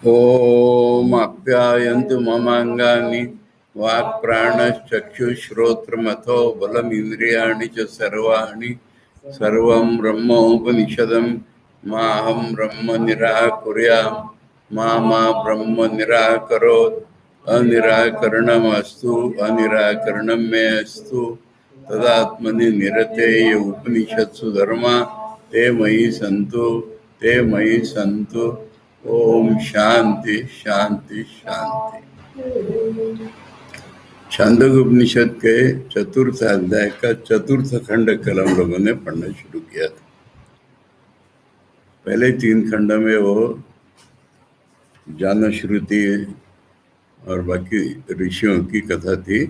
ओम आप्यायन्तु ममांगानि वाक्प्राणश्चक्षुश्रोत्रमथो बलमिन्द्रियाणि च सर्वाणि सर्वं ब्रह्मोपनिषदं माहं ब्रह्म निराकुर्याम् मा ब्रह्म निराकरोत् अनिराकरणमस्तु अनिराकरणं मे अस्तु तदात्मनि निरतेय उपनिषत्सु धर्मा ते मयि सन्तु ओम शांति शांति शांति। छांदोग्य उपनिषद के चतुर्थ अध्याय का चतुर्थ खंड कल हम लोगों ने पढ़ना शुरू किया था। पहले 3 खंड में वो जानश्रुति और बाकी ऋषियों की कथा थी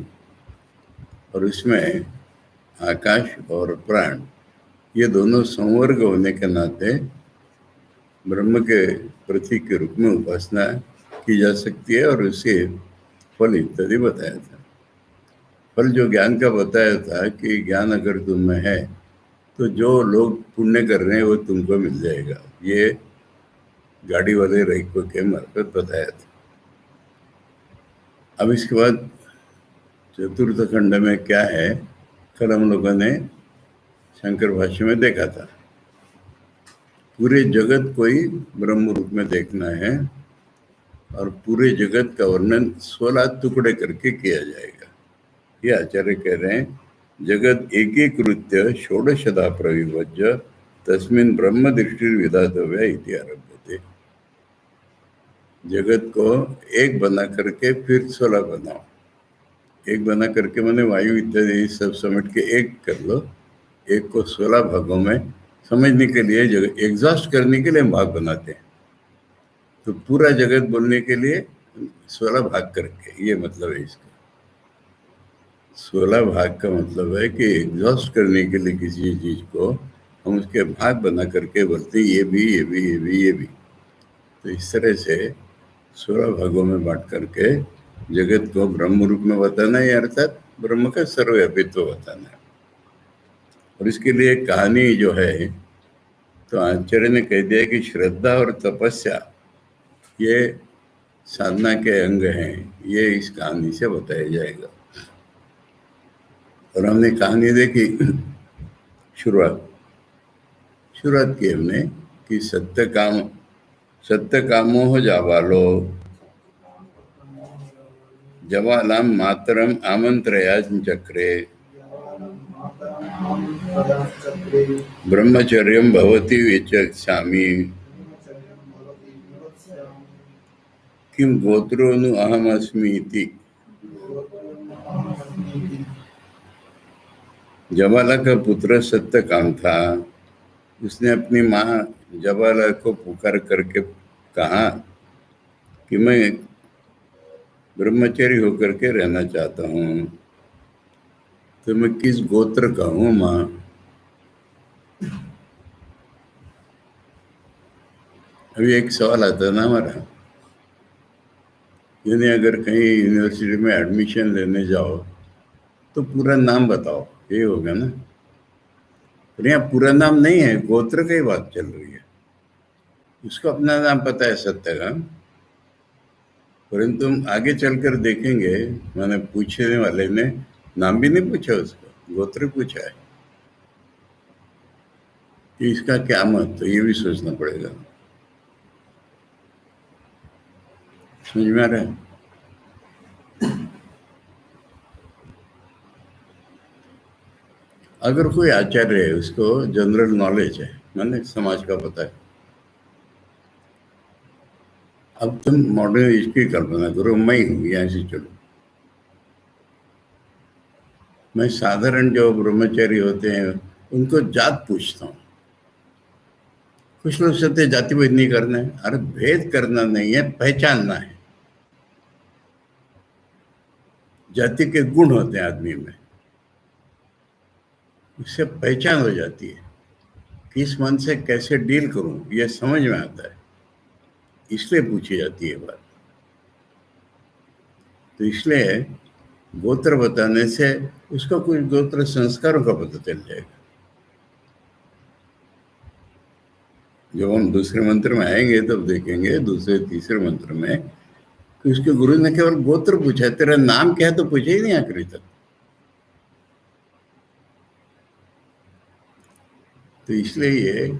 और उसमें आकाश और प्राण ये दोनों संवर्ग होने के नाते ब्रह्म के प्रति के रूप में उपासना की जा सकती है और उसे फल इत्यादि बताया था। फल जो ज्ञान का बताया था कि ज्ञान अगर तुम में है तो जो लोग पुण्य कर रहे हैं वो तुमको मिल जाएगा, ये गाड़ी वाले रईको के मार्फत बताया था। अब इसके बाद चतुर्थ खंड में क्या है, कल हम लोगों ने शंकर भाष्य में देखा था। पूरे जगत को ही ब्रह्म रूप में देखना है और पूरे जगत का वर्णन 16 टुकड़े करके किया जाएगा। ये आचार्य कह रहे हैं, जगत एकीकृत्य षोडशदा प्रविभज्य तस्मिन् ब्रह्म दृष्टि विधातव्या इति आरभ्यते। जगत को एक बना करके फिर 16 बनाओ। एक बना करके मैंने वायु इत्यादि सब समेट के एक कर लो। एक को 16 भागों में समझने के लिए, जगत एग्जॉस्ट करने के लिए भाग बनाते हैं, तो पूरा जगत बोलने के लिए 16 भाग करके, ये मतलब है इसका। 16 भाग का मतलब है कि एग्जॉस्ट करने के लिए किसी चीज को हम उसके भाग बना करके बोलते ये भी ये भी ये भी ये भी। तो इस तरह से 16 भागों में बांट करके जगत को ब्रह्म रूप में बताना है, अर्थात ब्रह्म का सर्वव्यापित्व बताना है। और इसके लिए कहानी जो है, तो आचार्य ने कह दिया कि श्रद्धा और तपस्या ये साधना के अंग हैं, ये इस कहानी से बताया जाएगा। और हमने कहानी देखी, शुरुआत की हमने कि सत्य कामो हो जावालो जवालाम मातरम आमंत्रया चक्रे ब्रह्मचर्यम भवति विचक्षामि किम गोत्रोनु अहमस्मि इति। जवाला का पुत्र सत्य काम था। उसने अपनी माँ जवाला को पुकार करके कहा कि मैं ब्रह्मचारी होकर के रहना चाहता हूँ, तो मैं किस गोत्र का हूँ माँ? अभी एक सवाल आता है ना हमारा, यानी अगर कहीं यूनिवर्सिटी में एडमिशन लेने जाओ तो पूरा नाम बताओ, ये होगा ना। पर यहाँ पूरा नाम नहीं है, गोत्र की बात चल रही है। उसको अपना नाम पता है सत्यकाम, परंतु हम आगे चलकर देखेंगे, मैंने पूछने वाले ने नाम भी नहीं पूछा, उसका गोत्र पूछा है कि इसका क्या मत, तो ये भी सोचना पड़ेगा। समझ में आ रहा है? अगर कोई आचार्य है, उसको जनरल नॉलेज है, मैंने समाज का पता है। अब तुम मॉडर्न एज की कल्पना करो, मैं हूँ, यहाँ से चलो, मैं साधारण जो ब्रह्मचारी होते हैं उनको जात पूछता हूँ। कुछ लोग सोचते जाति भेद नहीं करना है। अरे भेद करना नहीं है, पहचानना है। जाति के गुण होते हैं आदमी में, उससे पहचान हो जाती है, किस मन से कैसे डील करूं यह समझ में आता है, इसलिए पूछी जाती है बात। तो इसलिए गोत्र बताने से उसका कुछ गोत्र संस्कारों का पता चल जाएगा। जब हम दूसरे मंत्र में आएंगे तब देखेंगे, दूसरे तीसरे मंत्र में, कि उसके गुरु ने केवल गोत्र पूछा, तेरा नाम क्या है तो पूछे ही नहीं आखिरी तक। तो इसलिए ये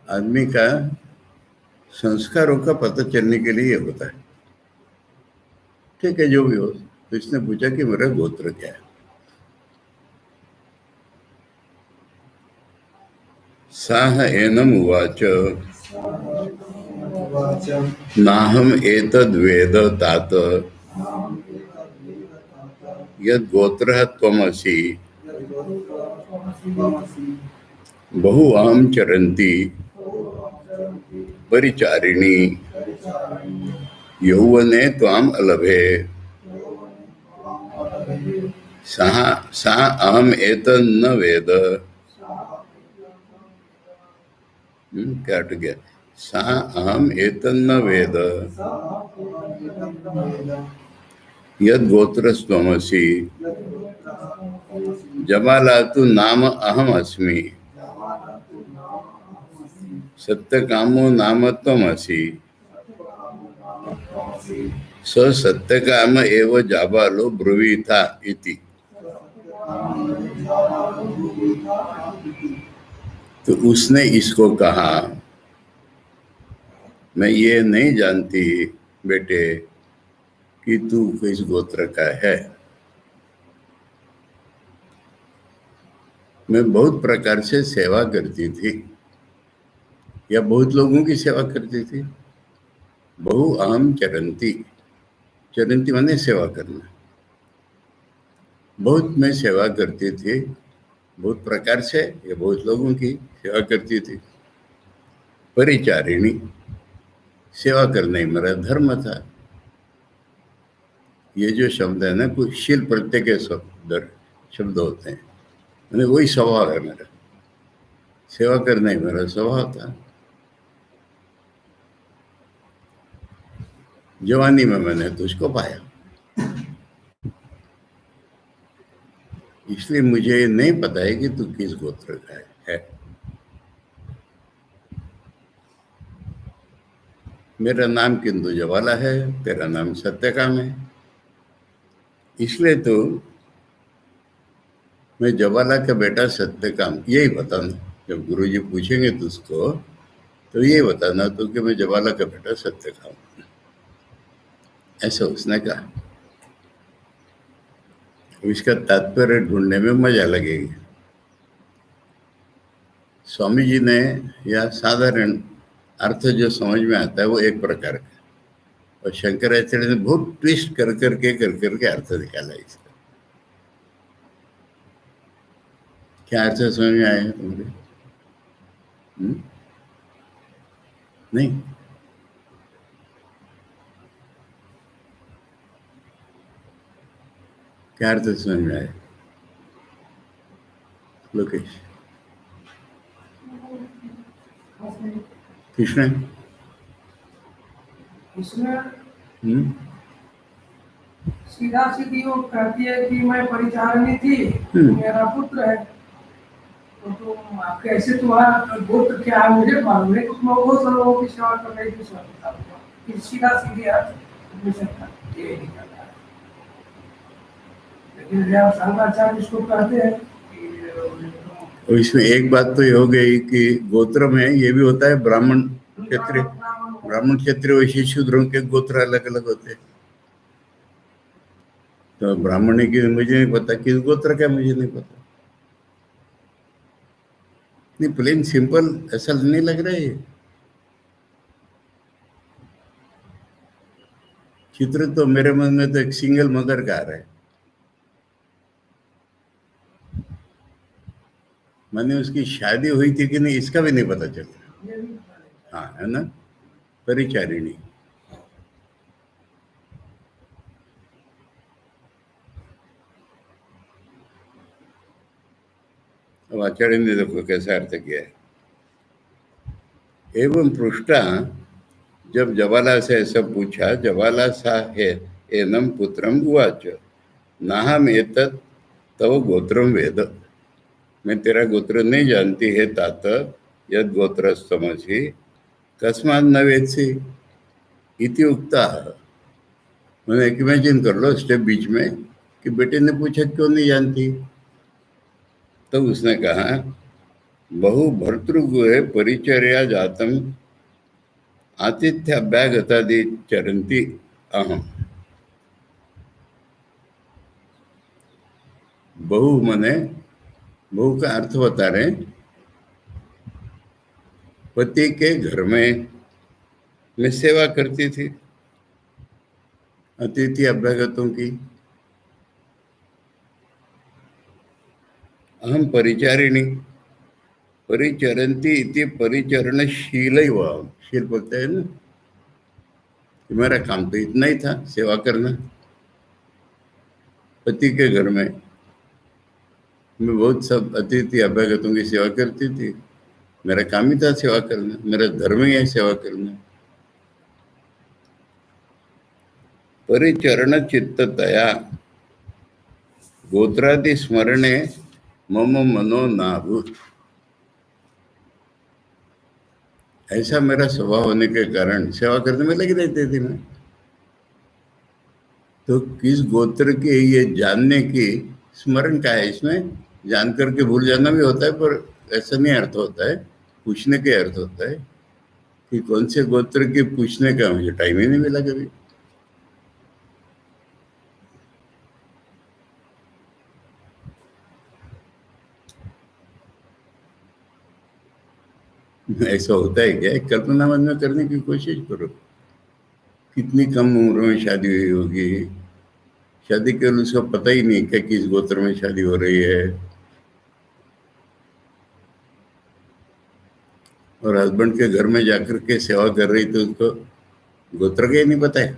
आदमी का संस्कारों का पता चलने के लिए होता है। ठीक है, जो भी हो। तो इसने पूछा कि मेरा गोत्र क्या है। साह एनम उवाच नाहम एतद् वेद तात यद् गोत्रः त्वमसि बहु अहम चरन्ति परिचारिणी यौवने त्वाम अलभे सा अहम एतन् न वेद। क्या अट गया? सा अहम एतन् न वेद यद् गोत्रस्त्वमसि जबालातु नाम अहम अस्मि सत्यकामो नाम त्वमसि स सत्यकाम एव जाबालो ब्रुवीथा इति। तो उसने इसको कहा, मैं ये नहीं जानती बेटे कि तू किस गोत्र का है। मैं बहुत प्रकार से सेवा करती थी, या बहुत लोगों की सेवा करती थी। बहु अहम चरंती, चरंती माने सेवा करना। बहुत मैं सेवा करती थी, बहुत प्रकार से, या बहुत लोगों की सेवा करती थी। परिचारिणी, सेवा करना ही मेरा धर्म था। ये जो शब्द है ना, कुछ शील प्रत्यय के शब्द होते हैं, मैंने वही स्वभाव है मेरा। सेवा करना ही मेरा स्वभाव था। जवानी में मैंने तुझको पाया, इसलिए मुझे नहीं पता है कि तू किस गोत्र का है। मेरा नाम किंतु जवाला है, तेरा नाम सत्यकाम है। इसलिए तो मैं जवाला का बेटा सत्यकाम, यही बताना। जब गुरुजी पूछेंगे तुझको तो यही बताना तो कि मैं जवाला का बेटा सत्यकाम, ऐसा उसने कहा। इसका तात्पर्य ढूंढने में मजा लगेगी। स्वामी जी ने, या साधारण अर्थ जो समझ में आता है वो एक प्रकार का, और शंकराचार्य ने बहुत ट्विस्ट कर करके अर्थ निकाला इसका। क्या अर्थ समझ में आया तुम्हारे? नहीं? क्या अर्थ समझ में आया लोकेश? कृष्ण सीधा सीधी वो कहती है कि मैं परिचारिणी थी, मेरा पुत्र है, तो तुम कैसे, तुम्हारा गोत्र क्या है मुझे मालूम है, तुम बहुत से लोगों की सेवा कर रही थी। सीधा सीधी अर्थ ये निकलता है। लेकिन जब शंकराचार्य इसको कहते हैं कि इसमें एक बात तो ये हो गई कि गोत्र में ये भी होता है, ब्राह्मण क्षेत्रीय, ब्राह्मण क्षेत्रीय वैश्य शूद्रों के गोत्र अलग अलग होते हैं। तो ब्राह्मण की मुझे नहीं पता, किस गोत्र का मुझे नहीं पता। नहीं, प्लेन सिंपल ऐसा नहीं लग रहा है। चित्र तो मेरे मन में तो एक सिंगल मदर का आ रहा है। मैंने उसकी शादी हुई थी कि नहीं इसका भी नहीं पता चलता। हाँ, है ना, परिचारिणी। अब आचार्य ने देखो कैसा अर्थ किया है। एवं पृष्ठा, जब जवाला से ऐसा पूछा, जवाला सा है एनम पुत्रम उवाच नाहम एतत् तव गोत्रम वेद। मैं तेरा गोत्र नहीं जानती है तात, यद गोत्रस्तमसि कस्मात् न वेत्सि इति उक्तः। मैंने इमेजिन कर लो स्टेप बीच में कि बेटे ने पूछा क्यों नहीं जानती, तो उसने कहा बहु भर्तृगृहे परिचर्या जातम आतिथ्य अभ्यागतादि चरंती अहम। बहु मने बहु का अर्थ बता रहे, पति के घर में मैं सेवा करती थी अतिथि अभ्यागतों की। अहम परिचारिणी, परिचरंती इति परिचरणशील ही हुआ, शील बोलते हैं ना, कि मेरा काम तो इतना ही था, सेवा करना। पति के घर में मैं बहुत सब अतिथि अभ्यागतों की सेवा करती थी, मेरा काम ही था सेवा करना, मेरा धर्म ही है सेवा करना। परिचरण चित्ततया गोत्रादि स्मरणे मम मनो नाभूत। ऐसा मेरा स्वभाव होने के कारण सेवा करने में लगी रहती थी मैं। तो किस गोत्र के ये जानने की स्मरण का है, इसमें जान करके भूल जाना भी होता है, पर ऐसा नहीं अर्थ होता है, पूछने के अर्थ होता है कि कौन से गोत्र के पूछने का मुझे टाइम ही नहीं मिला कभी। ऐसा होता है क्या? कल्पना मन में करने की कोशिश करो, कितनी कम उम्र में शादी हुई होगी, शादी केवल उसको पता ही नहीं कि किस गोत्र में शादी हो रही है, और हस्बैंड के घर में जाकर के सेवा कर रही तो उसको गोत्र का ही नहीं पता है।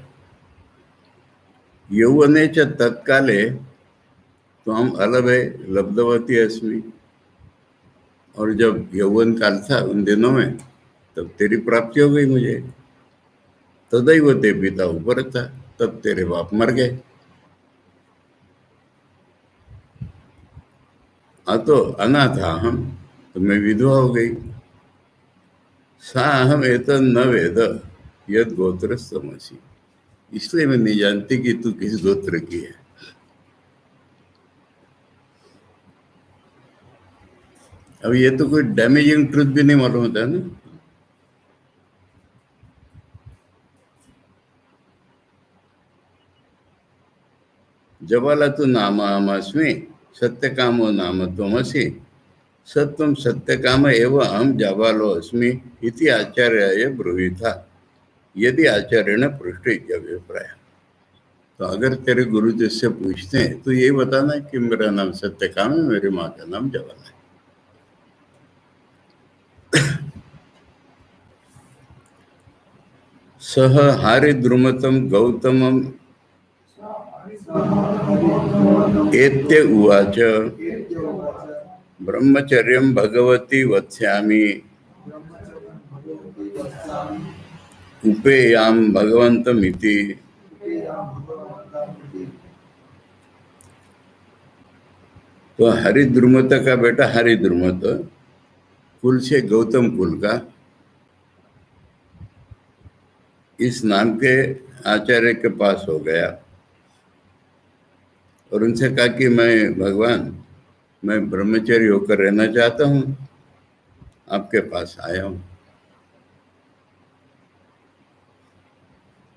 यौवने च तत्काले तो हम अलभे लब्धवती अस्मि, और जब यौवन काल था उन दिनों में, तब तेरी प्राप्ति हो गई मुझे। तदैव ते पिता ऊपर था, तब तेरे बाप मर गए। अतो अनाथा हम, तो मैं विधवा हो गई। सा अहम एतन न वेद यद गोत्रस्तमसि, इसलिए मैं नहीं जानती कि तू किस गोत्र की है। अब ये तो कोई डैमेजिंग ट्रुथ भी नहीं मालूम होता है ना। जबाला तो नाम अहमस्मि सत्य कामो नाम त्वमसि सत्वम सत्य काम एवं अहम जाबालो अस्मि इति आचार्याय ब्रूहिता यदि आचार्य ने पृष्ठ अभिप्राय। तो अगर तेरे गुरु जिससे पूछते हैं तो यही बताना कि मेरा नाम सत्यकाम है, मेरी माँ का नाम जबाला है। सह हारिद्रुमतम गौतमम एत्य उवाच ब्रह्मचर्यं भगवती वत्स्यामि उपेयाम भगवन्तमिति। तो हरिद्रुमत का बेटा हरिद्रुमत कुल से गौतम कुल का, इस नाम के आचार्य के पास हो गया और उनसे कहा कि मैं भगवान, मैं ब्रह्मचारी होकर रहना चाहता हूँ, आपके पास आया हूँ।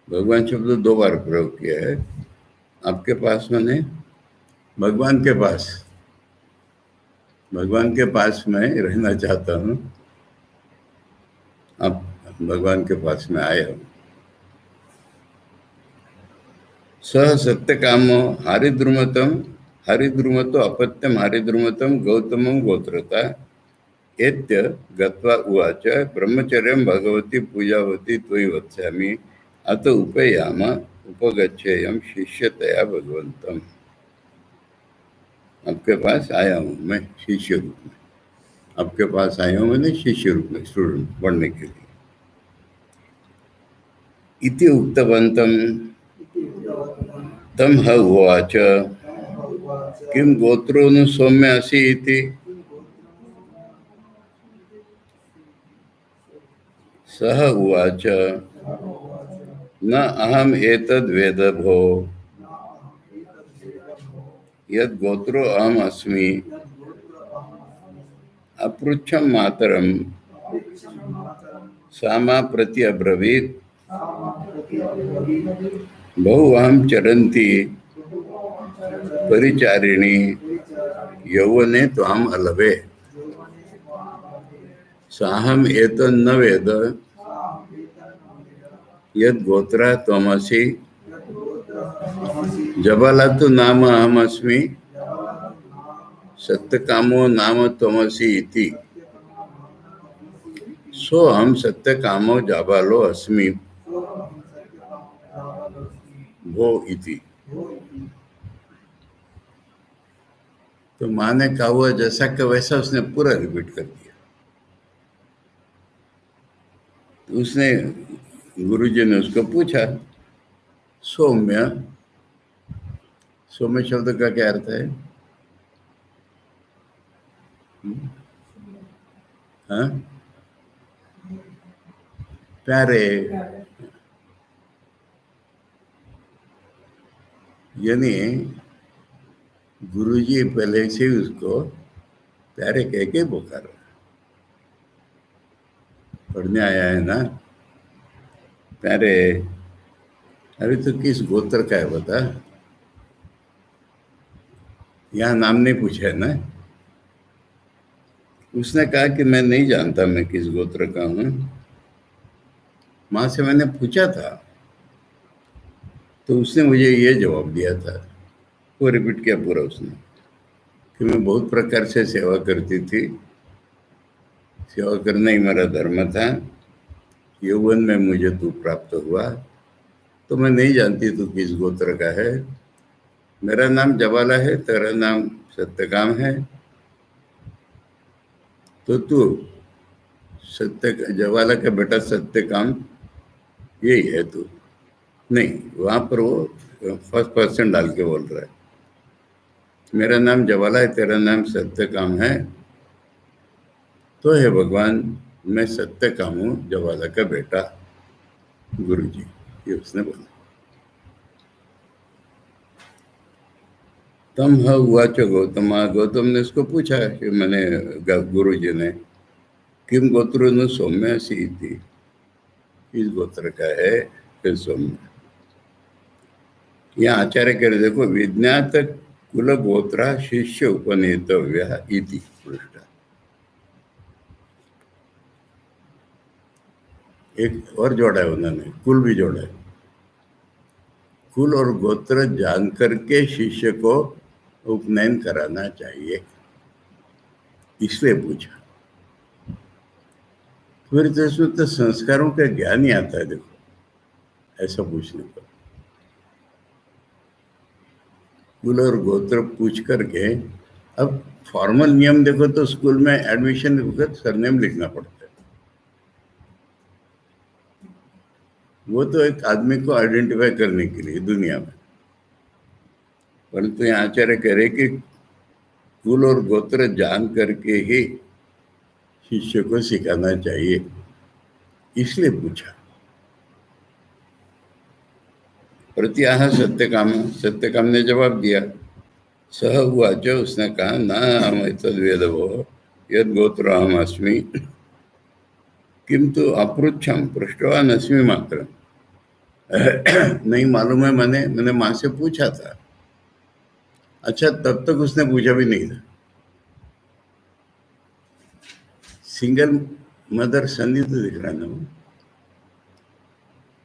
भगवान शब्द दो बार प्रयोग किया है। आपके पास मैंने भगवान के पास, भगवान के पास मैं रहना चाहता हूँ, आप भगवान के पास में आया हूँ। सह सत्य कामो हरिद्रुमतम, हरिद्रुमतो अपत्यम हरिद्रुमतम गौतमम गोत्रता एत्य गत्वा उवाच ब्रह्मचर्यं भगवती पूजावती त्वयि वत्स्यामि अत उपेयाम उपगच्छेयम शिष्यतया भगवंतम। आपके पास आया हूँ मैं शिष्य रूप में, आपके पास आया हूँ मैंने शिष्य रूप में, स्टूडेंट पढ़ने के लिए। इति उक्तवन्तं तम ह उवाच किं गोत्रो नु सौम्य असि इति। सः उवाच न अहम एतद् वेद भो यद् गोत्रो अहम अस्मि अपृच्छं मातरं सा मा प्रति अब्रवीत् बहुवाहं चरन्ति परिचारिणी यौवने त्वाम् अलभे साहम एतन्न वेद यद् गोत्रा त्वमसि जबाला तु नाम अहमस्मि सत्यकामो नाम त्वमसि इति सो हम सत्यकामो जाबालो अस्मि भो इति। तो माँ ने कहा हुआ जैसा कि वैसा उसने पूरा रिपीट कर दिया। तो उसने गुरुजी ने उसको पूछा सौम्य, सौम्य शब्द का क्या अर्थ है? हाँ, प्यारे, यानी गुरुजी पहले से उसको प्यारे कह के पुकारा। पढ़ने आया है ना, प्यारे, अभी तो किस गोत्र का है बता? यहाँ नाम नहीं पूछा है ना। उसने कहा कि मैं नहीं जानता मैं किस गोत्र का हूँ। माँ से मैंने पूछा था तो उसने मुझे ये जवाब दिया था, वो रिपीट किया पूरा उसने, कि मैं बहुत प्रकार से सेवा करती थी, सेवा करना ही मेरा धर्म था, यौवन में मुझे तू प्राप्त हुआ, तो मैं नहीं जानती तू किस गोत्र का है। मेरा नाम जबाला है, तेरा नाम सत्यकाम है, तो तू जवाला का बेटा सत्यकाम यही है तू। नहीं, वहाँ पर वो फर्स्ट पर्सन डाल के बोल रहा है, मेरा नाम जवाला है, तेरा नाम सत्यकाम है, तो हे भगवान मैं सत्यकाम हूँ, जवाला का बेटा। गुरुजी, ये उसने बोला। तम हुआ च गौतम, गौतम ने उसको पूछा कि मैंने गुरुजी ने किम गोत्र न सौम्य सी थी, इस गोत्र का है फिर सौम्य। यहाँ आचार्य कह रहे देखो, विज्ञात कुल गोत्रा शिष्य उपनेतव्य इति पृष्ठ। एक और जोड़ा है उन्होंने, कुल भी जोड़ा है। कुल और गोत्र जान करके शिष्य को उपनयन कराना चाहिए, इसलिए पूछा। फिर तो इसमें तो संस्कारों का ज्ञान ही आता है, देखो ऐसा पूछने पर। कुल और गोत्र पूछ करके, अब फॉर्मल नियम देखो तो स्कूल में एडमिशन वक्त सरनेम लिखना पड़ता है, वो तो एक आदमी को आइडेंटिफाई करने के लिए दुनिया में। परंतु यहाँ आचार्य कह रहे कि कुल और गोत्र जान करके ही शिष्य को सिखाना चाहिए, इसलिए पूछा। प्रत्याह सत्यकाम, सत्यकाम ने जवाब दिया। सह उवाच, उसने कहा ना हम तद्वेद भो यद गोत्र अहम अस्मि किंतु अपृच्छम पृष्ठवान अस्मि मात्र। नहीं मालूम है, मैंने माँ से पूछा था। अच्छा, तब तक उसने पूछा भी नहीं था। सिंगल मदर सन्नी तो दिख रहा ना, वो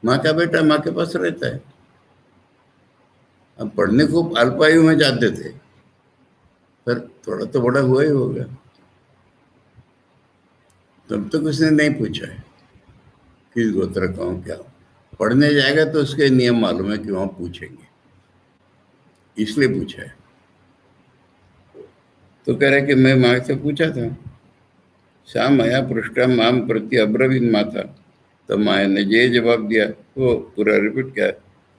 माँ का बेटा माँ के पास रहता है। अब पढ़ने को अल्पायु में जाते थे, पर थोड़ा तो बड़ा हुआ ही होगा, तब तक उसने नहीं पूछा है किस गोत्र का हूँ क्या हूँ। पढ़ने जाएगा तो उसके नियम मालूम है कि वहाँ पूछेंगे, इसलिए पूछा है। तो कह रहे कि मैं माँ से पूछा था, सा मया पृष्ठा माम प्रति अब्रवीन माता। तो माँ ने ये जवाब दिया, वो पूरा रिपीट किया,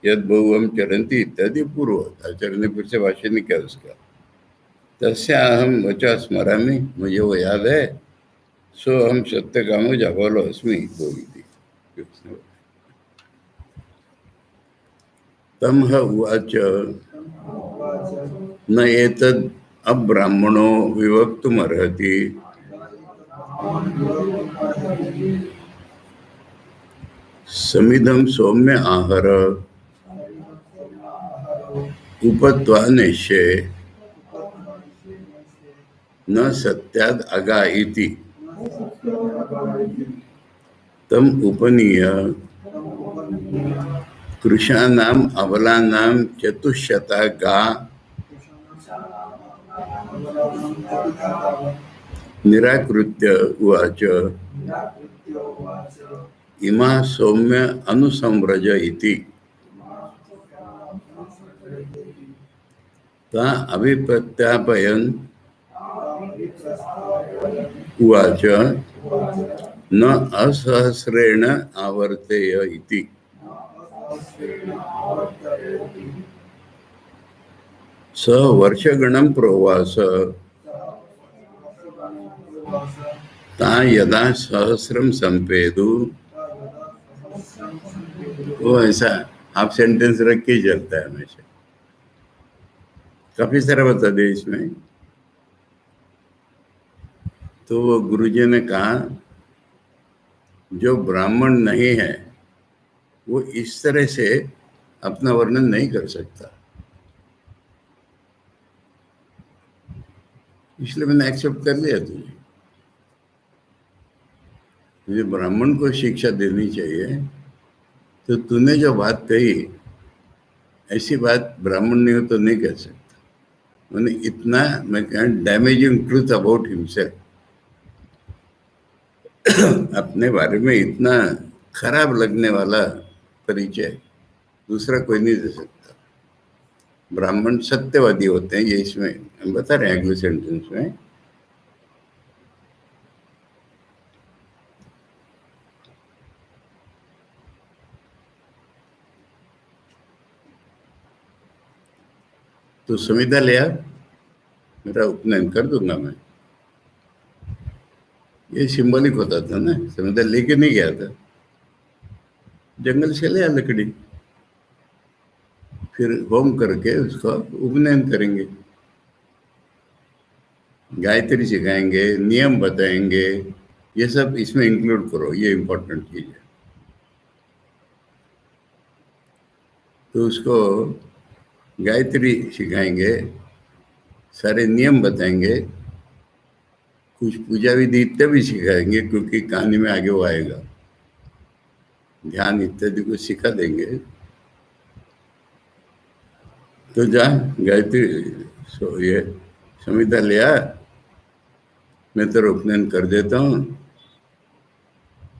यद बहुवम चरंती इत्यादि पूर्व। आचार्य ने फिर से भाष्य नहीं किया उसका। तस्या अहम वचा स्मरामि, मुझे वो याद है। सो हम सत्यकामो जाबालो अस्मि बोली थी। की उसने। तमह उवाच न एतद् अब्राह्मणो विवक्तुमर्हति समिधं सौम्य आहर उपत्वा निश्चे न सत्याद अगा इति तम उपनीय कृशानाम अबलानाम चतुष्शता गा निराकृत्य उवाच इमा सौम्य अनुसंव्रज इति ता अभिप्रत्यापयन् उवाच न असहस्रेण आवर्तेय इति स वर्षगणं प्रोवास ता यदा सहस्रम संपेदु। वो ऐसा हाफ सेंटेंस रख के चलता है हमेशा। काफी सारा बता दे इसमें। तो वो गुरुजी ने कहा जो ब्राह्मण नहीं है वो इस तरह से अपना वर्णन नहीं कर सकता, इसलिए मैंने एक्सेप्ट कर लिया तुझे। मुझे ब्राह्मण को शिक्षा देनी चाहिए, तो तूने जो बात कही ऐसी बात ब्राह्मण नहीं हो तो नहीं कह सकता। मैंने इतना, मैं कह डैमेजिंग ट्रूथ अबाउट हिमसेल्फ, अपने बारे में इतना खराब लगने वाला परिचय दूसरा कोई नहीं दे सकता। ब्राह्मण सत्यवादी होते हैं, ये इसमें हम बता रहे हैं अगले सेंटेंस में। तो संविदा ले आ, मेरा उपनयन कर दूंगा मैं। ये सिंबॉलिक होता था ना, संविदा लेके नहीं गया था, जंगल से ले आ लकड़ी, फिर होम करके उसका उपनयन करेंगे, गायत्री सिखाएंगे, नियम बताएंगे, ये सब इसमें इंक्लूड करो, ये इंपॉर्टेंट चीज है। तो उसको गायत्री सिखाएंगे, सारे नियम बताएंगे, कुछ पूजा विधि इत्यादि भी सिखाएंगे, क्योंकि कहानी में आगे वो आएगा, ध्यान इत्यादि को सिखा देंगे। तो जा गायत्री ये संविदा ले आ, मैं तेरा उपनयन कर देता हूँ,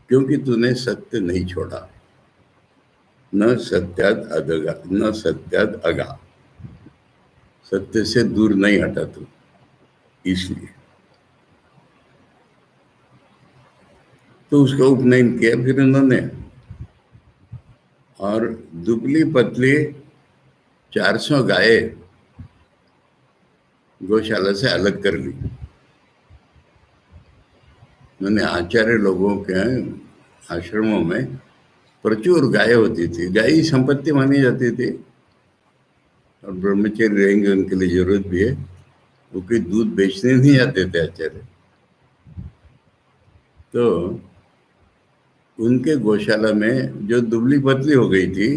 क्योंकि तूने सत्य नहीं छोड़ा। न सत्याद अदगा, न सत्याद अगा, सत्य से दूर नहीं हटा तू, इसलिए। तो उसका उपनयन किया फिर उन्होंने, और दुबली पतली 400 गाय गौशाला से अलग कर ली। मैंने आचार्य लोगों के आश्रमों में प्रचुर गाय होती थी, गाय ही संपत्ति मानी जाती थी, और ब्रह्मचर्य रहेंगे उनके लिए जरूरत भी है, वो कोई दूध बेचने नहीं आते थे आचार्य। तो उनके गौशाला में जो दुबली पतली हो गई थी,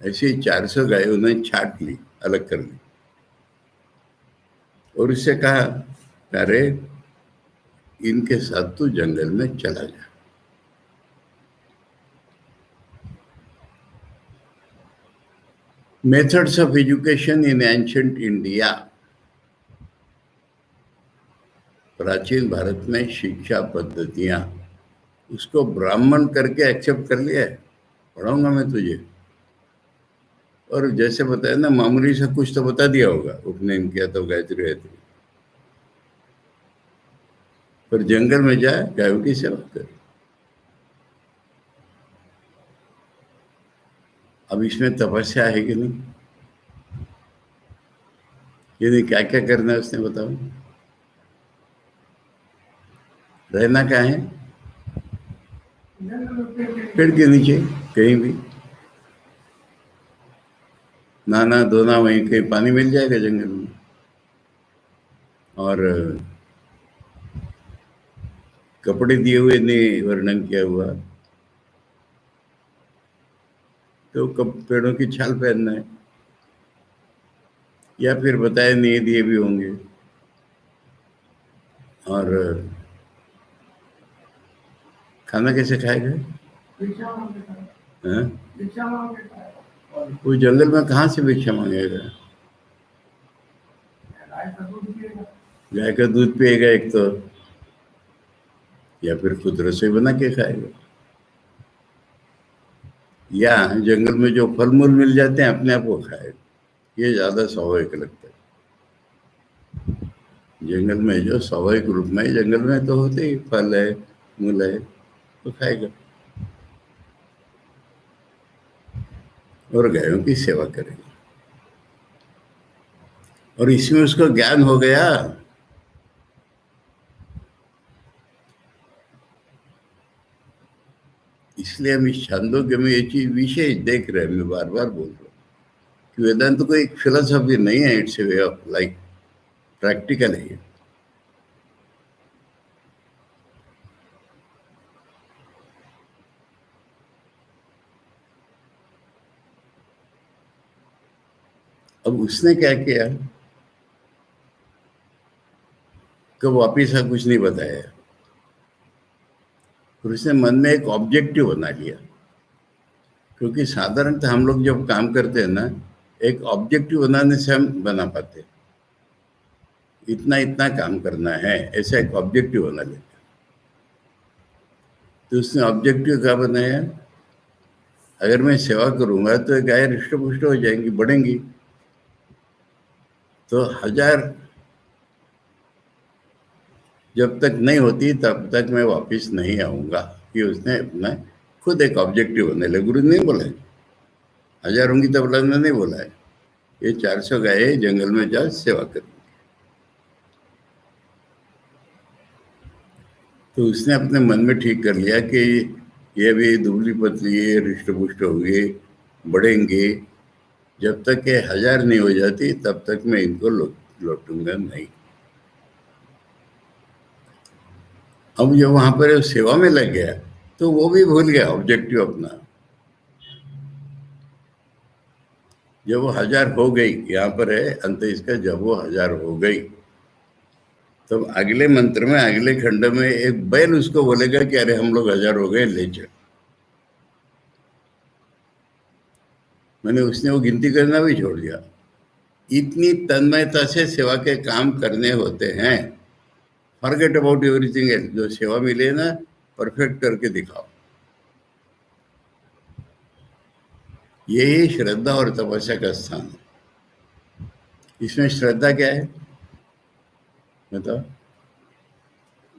ऐसी 400 गाय उन्हें छाट ली, अलग कर ली, और उससे कहा अरे इनके साथ तू जंगल में चला जा। Methods of education in ancient India, प्राचीन भारत में शिक्षा पद्धतियां, उसको ब्राह्मण करके एक्सेप्ट कर लिया है, पढ़ाऊंगा मैं तुझे। और जैसे बताया ना, मामूली से कुछ तो बता दिया होगा, उपनयन किया तो गायत्री गायत्री, पर जंगल में जाए गायों की सेवा करे। अब इसमें तपस्या है कि नहीं, यानी क्या क्या करना है उसने बताओ। रहना क्या है, पेड़ के नीचे कहीं भी नहाना धोना, वहीं कहीं पानी मिल जाएगा जंगल में। और कपड़े दिए हुए नहीं वर्णन किया हुआ, तो कब पेड़ों की छाल पहनना है, या फिर बताए नहीं दिए भी होंगे। और खाना कैसे खाएगा? हाँ? वो जंगल में कहाँ से भिक्षा मांगेगा? गाय का दूध पिएगा एक तो, या फिर खुद रसोई बना के खाएगा, या जंगल में जो फल मूल मिल जाते हैं अपने आप वो खाएगा। ये ज्यादा स्वाभाविक लगता है। जंगल में जो स्वाभाविक रूप में, जंगल में तो होते ही फल है मूल है, तो खाएगा और गायों की सेवा करेगा। और इसमें उसको ज्ञान हो गया। इसलिए हम इस छंदोग्य में ये चीज विशेष देख रहे हैं। मैं बार बार बोल रहा हूँ कि वेदांत कोई एक फिलोसफी नहीं है, it's a way of life, practical है। अब उसने क्या किया, कब वापिस कुछ नहीं बताया, और उसने मन में एक ऑब्जेक्टिव बना लिया। क्योंकि साधारणतः हम लोग जब काम करते हैं ना, एक ऑब्जेक्टिव बनाने से हम बना पाते, इतना इतना काम करना है, ऐसा एक ऑब्जेक्टिव बना लेते। तो उसने ऑब्जेक्टिव क्या बनाया, अगर मैं सेवा करूंगा तो गाय हृष्ट पुष्ट हो जाएंगी, बढ़ेंगी, तो 1000 जब तक नहीं होती तब तक मैं वापस नहीं आऊंगा। ये उसने अपना खुद एक ऑब्जेक्टिव बना लिया। गुरु ने नहीं बोला 1000 होंगी तब बुलाना, नहीं बोला है। ये 400 गाय जंगल में जा सेवा करेंगे। तो उसने अपने मन में ठीक कर लिया कि ये भी दुबली पतली हृष्ट पुष्ट होंगे, बढ़ेंगे, जब तक ये 1000 नहीं हो जाती तब तक मैं इनको लौटूंगा नहीं। अब जब वहां पर सेवा में लग गया तो वो भी भूल गया ऑब्जेक्टिव अपना। जब वो 1000 हो गई, यहाँ पर है अंत इसका, जब वो 1000 हो गई तब अगले मंत्र में, अगले खंड में एक बैल उसको बोलेगा कि अरे हम लोग 1000 हो गए, ले चल। मैंने उसने वो गिनती करना भी छोड़ दिया। इतनी तन्मयता से सेवा के काम करने होते हैं। Forget about everything else. जो सेवा मिले ना, परफेक्ट करके दिखाओ। यही श्रद्धा और तपस्या का स्थान है। इसमें श्रद्धा क्या है बताओ?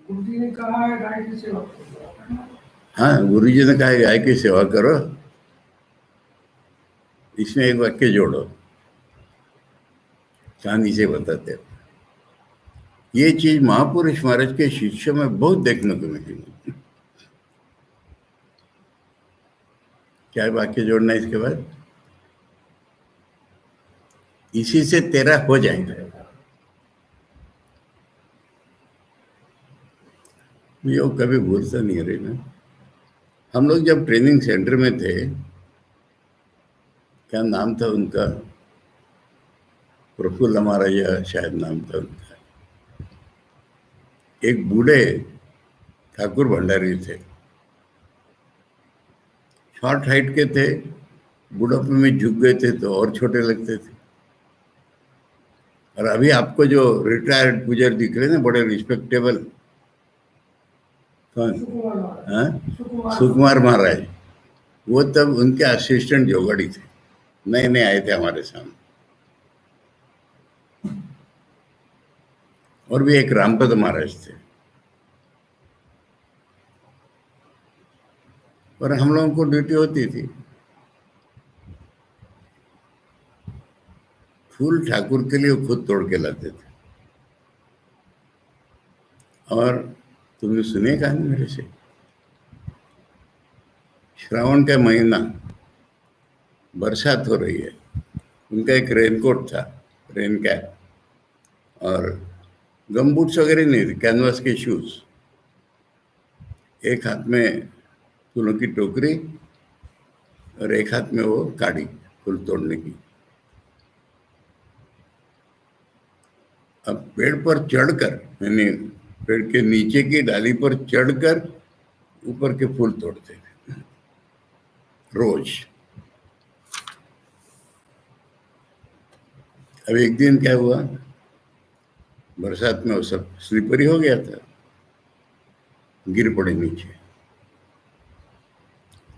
गुरु जी ने कहा है गाय की सेवा करो। हाँ, गुरु जी ने कहा है गाय की सेवा करो। इसमें एक वाक्य जोड़ो, कहानी से बताते हो। ये चीज महापुरुष महाराज के शिष्यों में बहुत देखने को मिली। क्या वाक्य जोड़ना है इसके बाद? इसी से तेरा हो जाएगा। मुझे वो कभी भूलता नहीं रही ना। हम लोग जब ट्रेनिंग सेंटर में थे, क्या नाम था उनका, प्रफुल्ल महाराज शायद नाम था उनका। एक बूढ़े ठाकुर भंडारी थे, शॉर्ट हाइट के थे, बुढ़ापे में झुक गए थे तो और छोटे लगते थे। और अभी आपको जो रिटायर्ड पुजारी दिख रहे हैं ना, बड़े रिस्पेक्टेबल, कौन? सुकुमार महाराज, वो तब उनके असिस्टेंट जोगड़ी थे, नए नए आए थे हमारे सामने। और भी एक रामपद महाराज थे। और हम लोगों को ड्यूटी होती थी, फूल ठाकुर के लिए खुद तोड़ के लाते थे। और तुमने सुने कहानी मेरे से, श्रावण का महीना, बरसात हो रही है, उनका एक रेनकोट था, रेन कैप, और गम बूट्स वगैरह नहीं थे, कैनवास के शूज, एक हाथ में फूलों की टोकरी और एक हाथ में वो काड़ी फूल तोड़ने की। अब पेड़ पर चढ़कर, यानी पेड़ के नीचे की डाली पर चढ़कर ऊपर के फूल तोड़ते थे रोज। अब एक दिन क्या हुआ, बरसात में वो सब स्लिपरी हो गया था, गिर पड़े नीचे,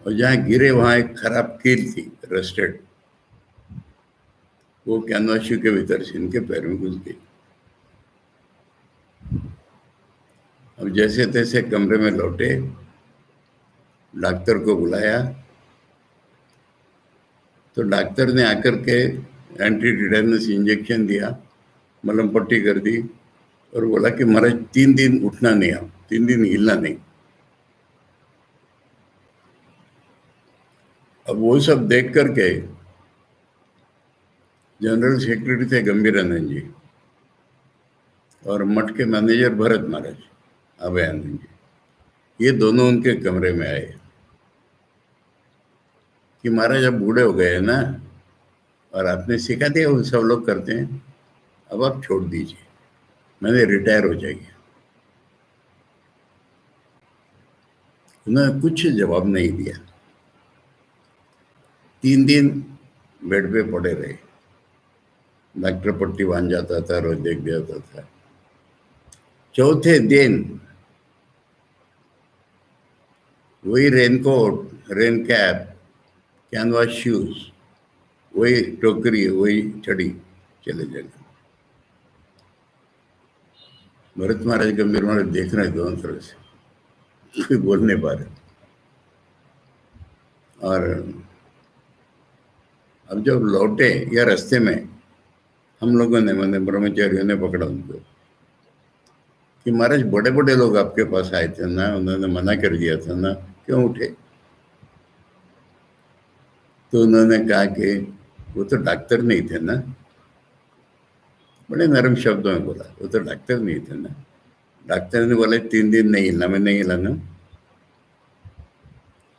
और जहाँ गिरे वहां एक खराब कील थी, रस्टेड, वो कैनवास शू के भीतर से इनके पैर में घुस गई। अब जैसे तैसे कमरे में लौटे, डॉक्टर को बुलाया, तो डॉक्टर ने आकर के एंटी टिटेनस इंजेक्शन दिया, मलम पट्टी कर दी, और बोला कि महाराज 3 दिन उठना नहीं, आप 3 दिन हिलना नहीं। अब वो सब देख करके जनरल सेक्रेटरी थे गंभीरानंद जी, और मठ के मैनेजर भरत महाराज, अभयानंद जी, ये दोनों उनके कमरे में आए कि महाराज अब बूढ़े हो गए हैं ना, और आपने सिखा दिया, वो सब लोग करते हैं, अब आप छोड़ दीजिए, मैंने रिटायर हो जाएगी। उन्होंने कुछ जवाब नहीं दिया, 3 दिन बेड पे पड़े रहे, डॉक्टर पट्टी बांध जाता था, रोज देख जाता था। चौथे दिन वही raincoat, rain cap, canvas shoes, वही टोकरी, वही छड़ी, चले जाएंगे। भरत महाराज, गंभीर महाराज देख रहे हैं दोनों तरफ से, कोई बोल नहीं पा रहे। और अब जब लौटे या रास्ते में, हम लोगों ने, मैंने ब्रह्मचारियों ने पकड़ा उनको कि महाराज बड़े बड़े लोग आपके पास आए थे ना, उन्होंने मना कर दिया था ना, क्यों उठे? तो उन्होंने कहा कि वो तो डॉक्टर नहीं थे ना, बड़े नरम शब्दों में बोला, वो तो डॉक्टर नहीं थे ना। डॉक्टर ने बोला 3 दिन नहीं हिलना, मैं नहीं हिलाना,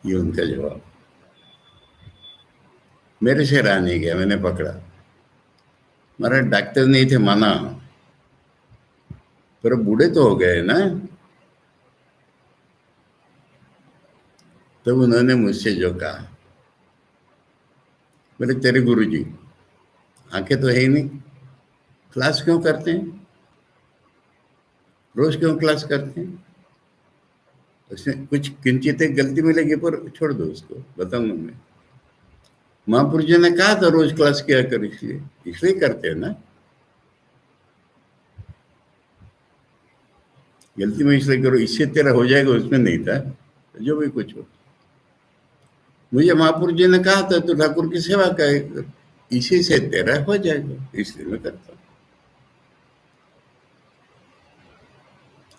ये उनका जवाब। मेरे से रहा नहीं गया, मैंने पकड़ा, महाराज डॉक्टर नहीं थे माना, पर बूढ़े तो हो गए ना। तब उन्होंने मुझसे जो कहा, बोले तेरे गुरुजी आंखें तो है ही नहीं, क्लास क्यों करते हैं, रोज क्यों क्लास करते हैं? उसमें कुछ किंचित एक गलती मिलेगी पर छोड़ दो उसको, बताऊंगा मैं। महापुरुष जी ने कहा था रोज क्लास किया कर, इसलिए करते हैं ना। गलती में इसलिए करो, इससे तेरा हो जाएगा, उसमें नहीं था, जो भी कुछ हो। मुझे महापुरुष जी ने कहा था तो ठाकुर की सेवा कर, इसी से तेरा हो जाएगा, इसलिए मैं करता हूँ।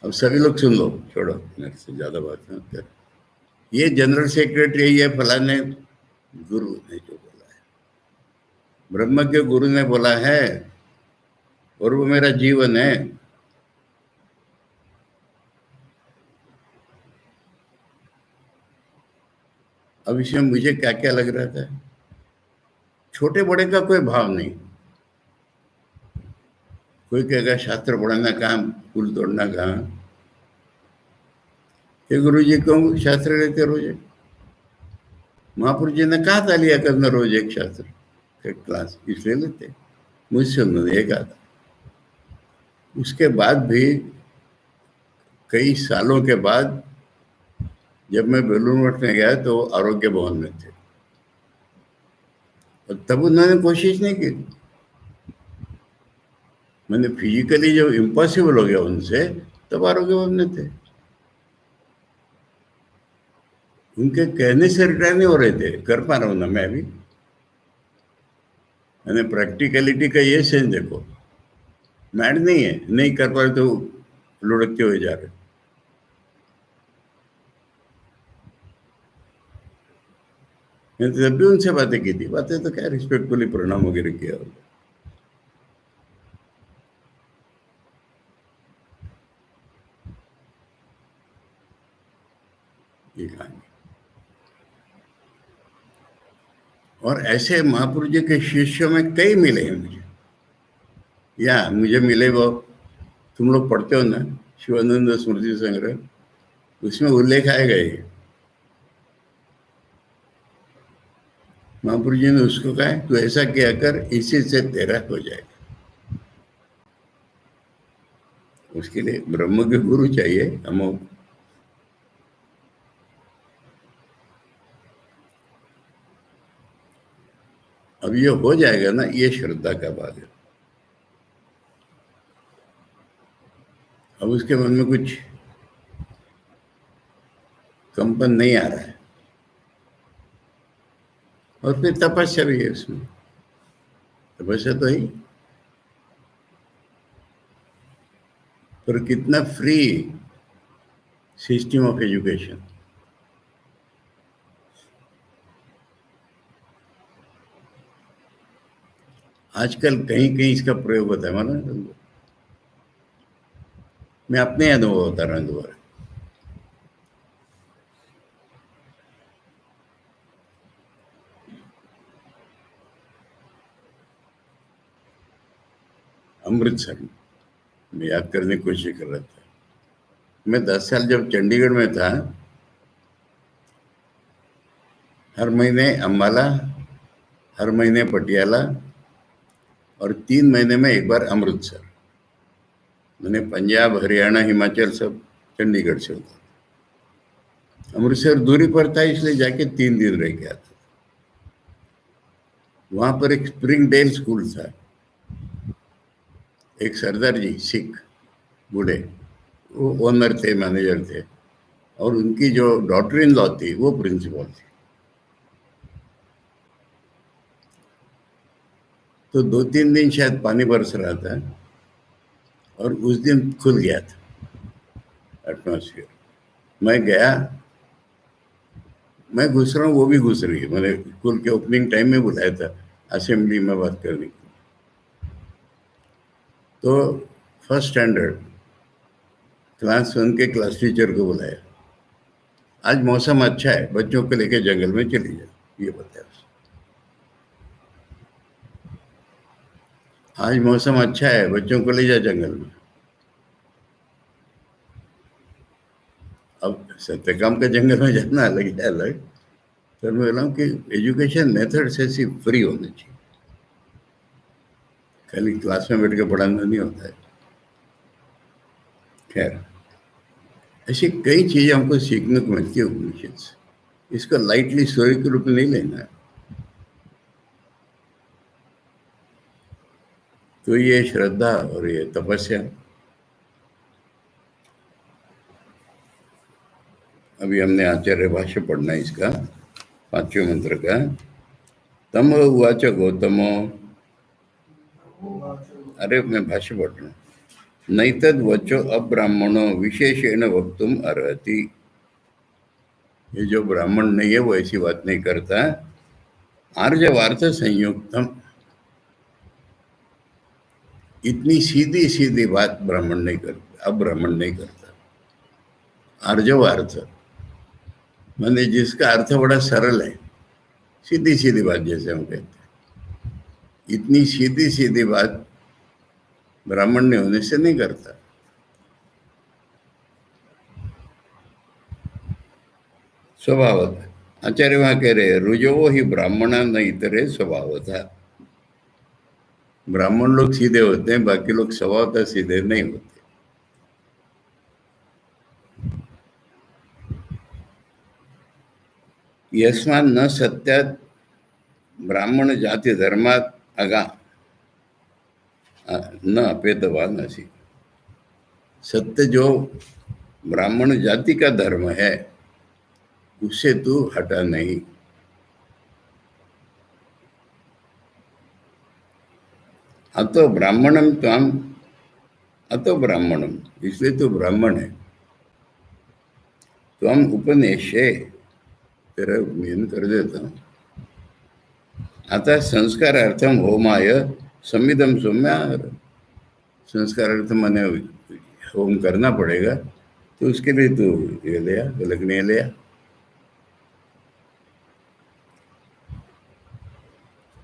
अब सभी लोग सुन लो, छोड़ो, मेरे से ज्यादा बात मत कर। ये जनरल सेक्रेटरी, ये फलाने गुरु ने जो बोला है, ब्रह्म के गुरु ने बोला है, और वो मेरा जीवन है। अब इसमें मुझे क्या क्या लग रहा था, छोटे बड़े का कोई भाव नहीं। कोई कहेगा शास्त्र पढ़ाना कहाँ, फूल तोड़ना कहाँ? ये गुरु जी क्यों शास्त्र लेते रोज? महापुरुष जी ने कहा था लिया करना रोज एक शास्त्र का क्लास, इसलिए लेते। मुझसे उन्होंने ये कहा था। उसके बाद भी कई सालों के बाद जब मैं बेलूर मठ में गया तो आरोग्य भवन में थे, और तब उन्होंने कोशिश नहीं की। मैंने फिजिकली जब इम्पॉसिबल हो गया उनसे, तब आरोग्य भवन में थे। उनके कहने से रिटायर नहीं हो रहे थे, कर पा रहा हूं ना मैं अभी। मैंने प्रैक्टिकलिटी का ये सेंस देखो, मैड नहीं है, नहीं कर पा रहे तो लुढ़कते हुए जा रहे। मैंने तो जब भी उनसे बातें की थी, बातें तो क्या रिस्पेक्टफुली प्रणाम वगैरह किया होगा। ये कहानी। और ऐसे महापुरुष जी के शिष्यों में कई मिले हैं मुझे, या मुझे मिले वो, तुम लोग पढ़ते हो ना शिवानंद स्मृति संग्रह, उसमें उल्लेख आएगा ये। महापुरुष जी ने उसको कहा तू ऐसा किया कर, इसी से तेरा हो जाएगा। उसके लिए ब्रह्म के गुरु चाहिए हम। अब ये हो जाएगा ना, ये श्रद्धा का भाग है। अब उसके मन में कुछ कंपन नहीं आ रहा है, और फिर तपस्या भी है उसमें, तपस्या तो ही, पर कितना फ्री सिस्टम ऑफ एजुकेशन। आजकल कहीं कहीं इसका प्रयोग होता है, माना मैं अपने अनुभव बता रहा हूँ दोबारा। अमृतसर में, मैं याद करने की कोशिश कर रहा था, मैं 10 साल जब चंडीगढ़ में था, हर महीने अम्बाला, हर महीने पटियाला, और 3 महीने में एक बार अमृतसर। मैंने पंजाब, हरियाणा, हिमाचल सब चंडीगढ़ से होता। अमृतसर दूरी पर था, इसलिए जाके 3 दिन रह के आता। वहां पर एक स्प्रिंग डेल स्कूल था, एक सरदार जी सिख बूढ़े, वो ओनर थे, मैनेजर थे, और उनकी जो डॉटर इन लॉ थी वो प्रिंसिपल थी। तो 2-3 दिन शायद पानी बरस रहा था, और उस दिन खुल गया था एटमॉस्फेयर। मैं गया, मैं घुस रहा हूँ, वो भी घुस रही है। मैंने स्कूल के ओपनिंग टाइम में बुलाया था असेंबली में बात करने को। तो फर्स्ट स्टैंडर्ड क्लास 1 के क्लास टीचर को बुलाया, आज मौसम अच्छा है, बच्चों को लेके जंगल में चली जाओ, ये बताया। आज मौसम अच्छा है, बच्चों को ले जा जंगल में। अब सत्यकाम के जंगल में जाना अलग है, अलग। तो मैं बोला हूँ कि एजुकेशन मेथड से सिर्फ फ्री होने चाहिए, खाली क्लास में बैठ के पढ़ाना नहीं होता है। खैर, ऐसी कई चीजें हमको सीखने को मिलती है उपनिषद से। इसको लाइटली स्टोरी के रूप में नहीं लेना है। तो ये श्रद्धा और ये तपस्या। अभी हमने आचार्य भाष्य पढ़ना है इसका, 5वें मंत्र का। तम उवाच गौतमो, अरे मैं भाष्य पढ़ रहा हूँ। नैतद वचो अब्राह्मणो विशेषेण वक्तुम अर्हति। ये जो ब्राह्मण नहीं है वो ऐसी बात नहीं करता। आर्जवार्थ संयुक्तम, इतनी सीधी सीधी बात ब्राह्मण नहीं करता, अब ब्राह्मण नहीं करता। आर्जवार्थ माने जिसका अर्थ बड़ा सरल है, सीधी सीधी बात जैसे हम कहते हैं, इतनी सीधी सीधी बात ब्राह्मण ने होने से नहीं करता। स्वभावतः आचार्य वहां कह रहे रुजो ही ब्राह्मण न इतरे स्वभावतः। ब्राह्मण लोग सीधे होते हैं, बाकी लोग स्वभावतः सीधे नहीं होते। यस्मान् न सत्यात् ब्राह्मण जाति धर्मात् अगा न अपेतवान असी। सत्य जो ब्राह्मण जाति का धर्म है उससे तू हटा नहीं। अतो ब्राह्मणम त्वाम, अतो ब्राह्मणम, इसलिए तू ब्राह्मण है। त्वम उपनिषे, तेरा उपनयन कर देता हूँ। आता संस्कारार्थम होमाय संविदम सौम्या, संस्कारार्थ मैंने होम करना पड़ेगा, तो उसके लिए तो ये लिया, लगने लिया।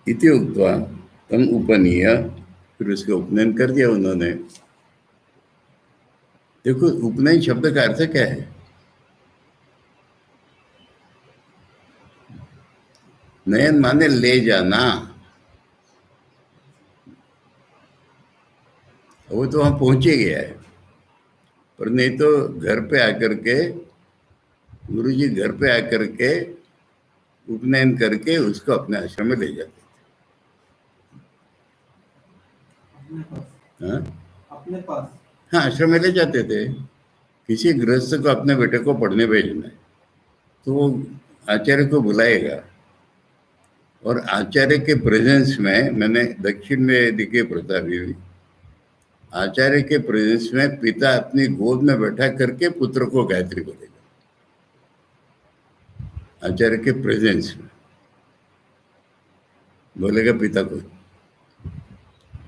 इति उक्त्वा तम उपनीय, फिर उसका उपनयन कर दिया उन्होंने। देखो उपनयन शब्द का अर्थ क्या है? नयन माने ले जाना। वो तो वहां पहुंचे गया है, पर नहीं तो घर पे आकर के, गुरु जी घर पे आकर के उपनयन करके उसको अपने आश्रम में ले जाते थे। हाँ अपने पास, हाँ, आश्रम में ले जाते थे। किसी गृहस्थ को अपने बेटे को पढ़ने भेजना है तो वो आचार्य को बुलाएगा, और आचार्य के प्रेजेंस में, मैंने दक्षिण में देखी प्रथा भी, आचार्य के प्रेजेंस में पिता अपनी गोद में बैठा करके पुत्र को गायत्री बोलेगा, आचार्य के प्रेजेंस में बोलेगा पिता को,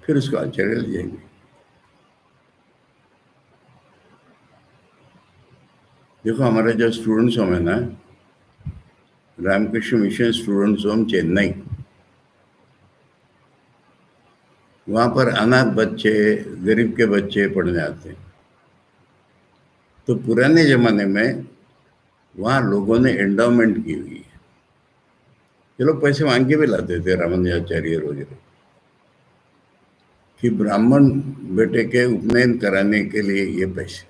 फिर उसको आचार्य ले जाएंगे। देखो हमारा जो स्टूडेंट्स होम है ना, Ramakrishna Mission Students Home Chennai, वहाँ पर अनाथ बच्चे, गरीब के बच्चे पढ़ने आते हैं। तो पुराने जमाने में वहाँ लोगों ने एंडाउमेंट की हुई है, ये लोग पैसे मांग के भी लाते थे, रामानुजाचार्य वगैरह, कि ब्राह्मण बेटे के उपनयन कराने के लिए ये पैसे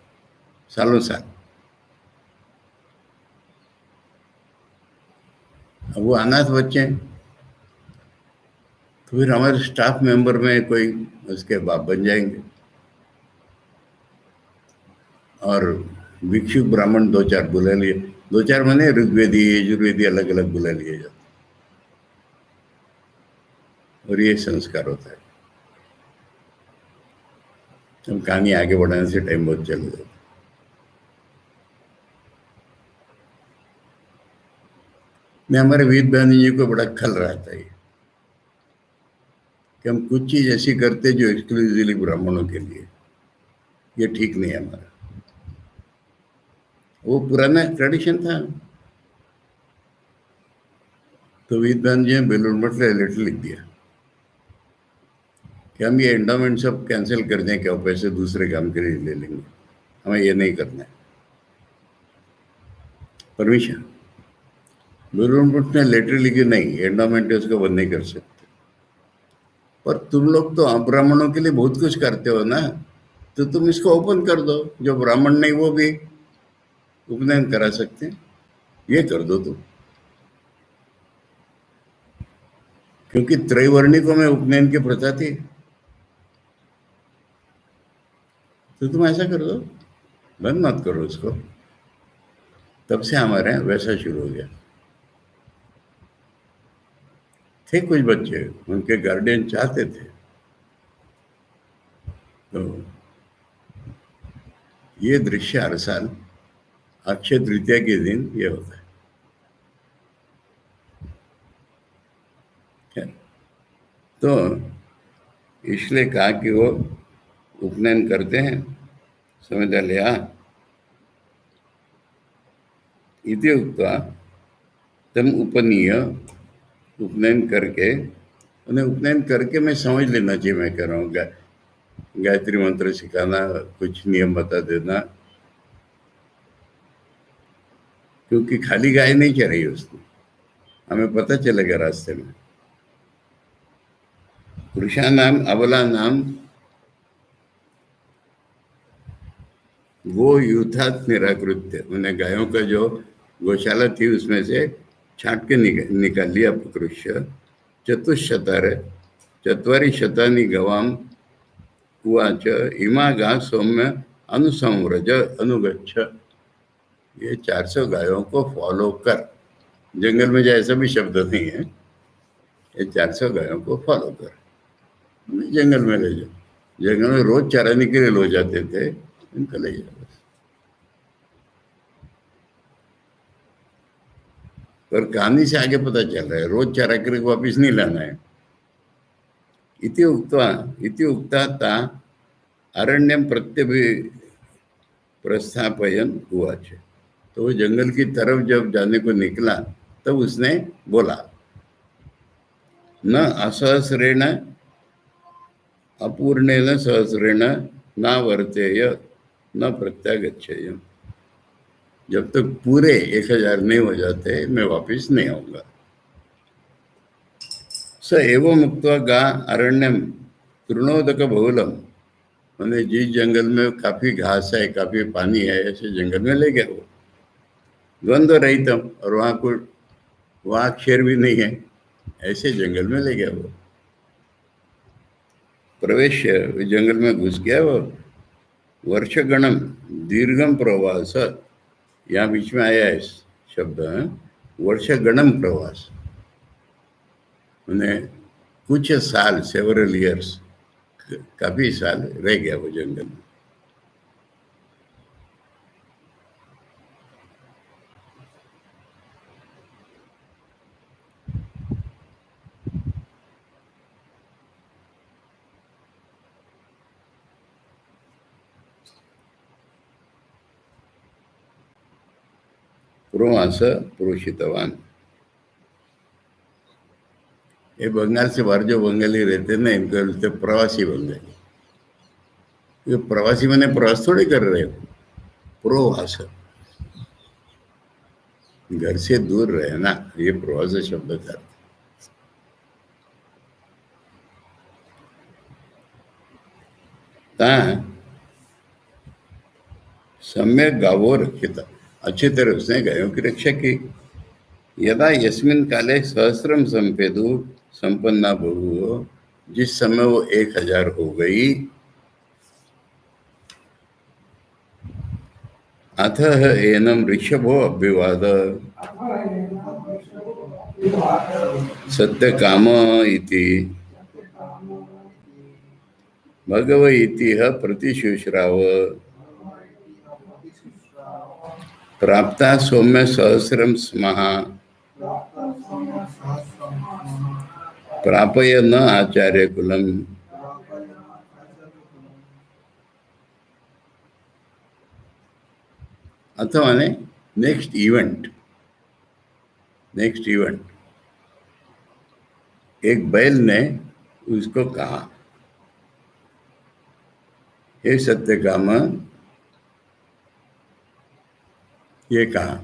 सालों साल। अब वो अनाथ बच्चे हैं, तो फिर हमारे स्टाफ मेंबर में कोई उसके बाप बन जाएंगे, और भिक्षुक ब्राह्मण दो चार बुला लिए, दो चार महीने ऋग्वेदी यजुर्वेदी अलग अलग बुला लिए जाते, और ये संस्कार होता है। अब कहानी आगे बढ़ाने से टाइम बहुत चल जाता है। मैं हमारे वेद बहन जी को बड़ा खल रहा था ये, कि हम कुछ चीज ऐसी करते जो एक्सक्लूसिवली ब्राह्मणों के लिए, ये ठीक नहीं है हमारा। वो पुराना ट्रेडिशन था। तो वेद बहन जी ने बेलूर मठ में लेटर लिख दिया कि हम ये एंडाउमेंट सब कैंसिल कर दें, क्या पैसे दूसरे काम के लिए ले लेंगे, हमें ये नहीं करना है। परमिशन, बेलूर मठ ने लेटर लिखी, नहीं एंडाउमेंट उसको बंद नहीं कर सकते। पर तुम लोग तो ब्राह्मणों के लिए बहुत कुछ करते हो ना, तो तुम इसको ओपन कर दो, जो ब्राह्मण नहीं वो भी उपनयन करा सकते हैं, ये कर दो तुम। क्योंकि त्रैवर्णिकों में उपनयन की प्रथा थी, तो तुम ऐसा कर दो, बंद मत करो उसको। तब से हमारे यहाँ वैसा शुरू हो गया। थे कुछ बच्चे, उनके गार्डियन चाहते थे, तो ये दृश्य हर साल अक्षय तृतीया के दिन ये होता है। तो इसलिए कहा कि वो उपनयन करते हैं, समझ लिया। इति उक्त्वा तम उपनीय, उपनयन करके, उन्हें उपनयन करके मैं समझ लेना चाहिए, मैं कह रहा हूँ गायत्री मंत्र सिखाना, कुछ नियम बता देना, क्योंकि खाली गाय नहीं चल रही उसमें, हमें पता चलेगा रास्ते में। पुरुषानाम अबलानाम गो यूथात निराकृत्य, मैंने गायों का जो गौशाला थी उसमें से छाट के निकाल लिया पुरुष्य। चतुशतार चत्वारि शतानि गवाम उवाच इमा गा सौम्य अनुसंव्रज अनुगच्छ, ये 400 गायों को फॉलो कर। जंगल में जाए, ऐसा भी शब्द नहीं है, ये 400 गायों को फॉलो कर, जंगल में ले जाओ। जंगल में रोज चराने के लिए लो जाते थे, इनको ले जाओ। पर कहानी से आगे पता चल रहा है रोज चाराकरी को वापिस नहीं लाना है। इति उक्ता ता अरण्यम प्रस्थापयन हुआ है। तो वो जंगल की तरफ जब जाने को निकला तब उसने बोला, न असहस्रेण अपूर्णेन सहस्रेण न वर्तेय न प्रत्यागच्छेय। जब तक पूरे 1000 नहीं हो जाते मैं वापिस नहीं आऊंगा। स एवं मुक्त्वा गा अरण्यम तृणोदक बहुलम, मैंने जिस जंगल में काफी घास है, काफी पानी है, ऐसे जंगल में ले गया वो, द्वंद्व रहितम, और वहां अक्षर भी नहीं है, ऐसे जंगल में ले गया वो। प्रवेश जंगल में घुस गया वो। वर्षगणम दीर्घम प्रवास, यहाँ बीच में आया है शब्द, वर्षगणम प्रवास, मैंने कुछ साल, सेवरल ईयर्स, काफी साल रह गया वो जंगल में। प्रवास पुरुषितवान, ये बंगाल से बाहर जो बंगाली रहते ना, इनको बोलते प्रवासी बंगाली। ये प्रवासी मैंने प्रवास थोड़ी कर रहे हो, प्रवास, घर से दूर रहे ना, ये प्रवास शब्द का। सम्यक गावो रक्षिता, अच्छी तरह उसने गायों की रक्षा की। यदा यस्मिन काले सहस्रम संपेदु संपन्ना बहु, जिस समय वो 1000 हो गई, अतः एनम ऋषभो अभ्युवाद सत्य काम इति भगव इति प्रतिशुश्राव प्राप्ता सौम्य सहस्रम स्मः प्रापय न आचार्य कुलम। अथवा ने नेक्स्ट इवेंट, एक बैल ने उसको कहा, हे सत्यकाम, ये कहा।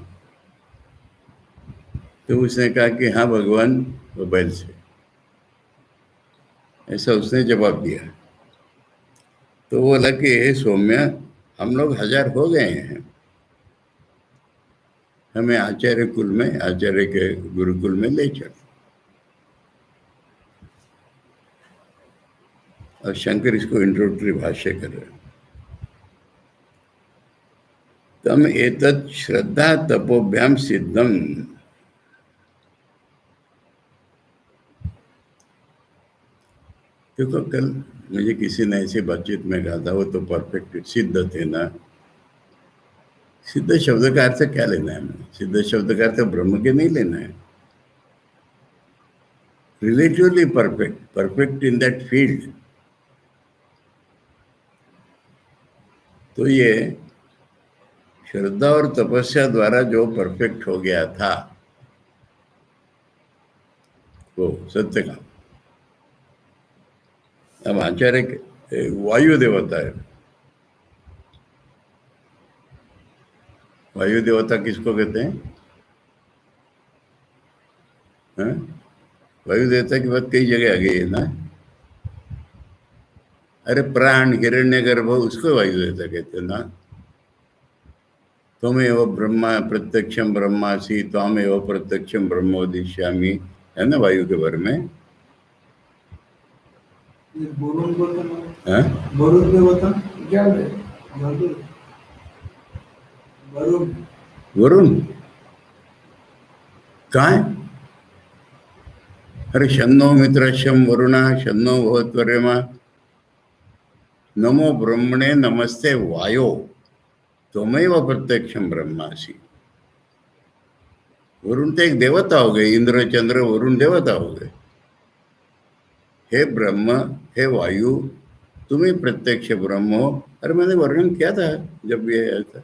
तो उसने कहा कि हाँ भगवान, वो बैल से, ऐसा उसने जवाब दिया। तो वो बोला कि हे सौम्य, हम लोग 1000 हो गए हैं, हमें आचार्य कुल में, आचार्य के गुरुकुल में ले चल। और शंकर इसको इंट्रोडक्टरी भाष्य कर रहे हैं। तम एतत् श्रद्धा तपोभ्याम सिद्धम, देखो कल मुझे किसी ने ऐसी बातचीत में कहा था, वो तो परफेक्ट सिद्ध थे ना। सिद्ध शब्द का अर्थ क्या लेना है हमें? सिद्ध शब्द का अर्थ ब्रह्म के नहीं लेना है, relatively perfect in that field. तो ये श्रद्धा और तपस्या द्वारा जो परफेक्ट हो गया था वो सत्य का। अब आचार्य वायु देवता है, वायु देवता किसको कहते हैं? वायु देवता की बात कई जगह आ गई है ना। अरे प्राण, हिरण्यगर्भ, उसको वायु देवता कहते हैं ना। त्वमेव ब्रह्मा प्रत्यक्षम ब्रह्मासि त्वमेव प्रत्यक्षम ब्रह्मोदिष्यामि, है ना वायु के बारे में। वरुण कहाँ है? अरे शन्नो मित्रशम वरुणा शन्नो भवत्वर्यमा नमो ब्रह्मणे नमस्ते वायो त्वमेव प्रत्यक्षम ब्रह्मासि। वरुण तो एक देवता हो गए, इंद्र चंद्र वरुण देवता हो गए। हे ब्रह्म, हे वायु, तुम ही प्रत्यक्ष ब्रह्म हो। अरे मैंने वर्णन किया था जब ये आया था।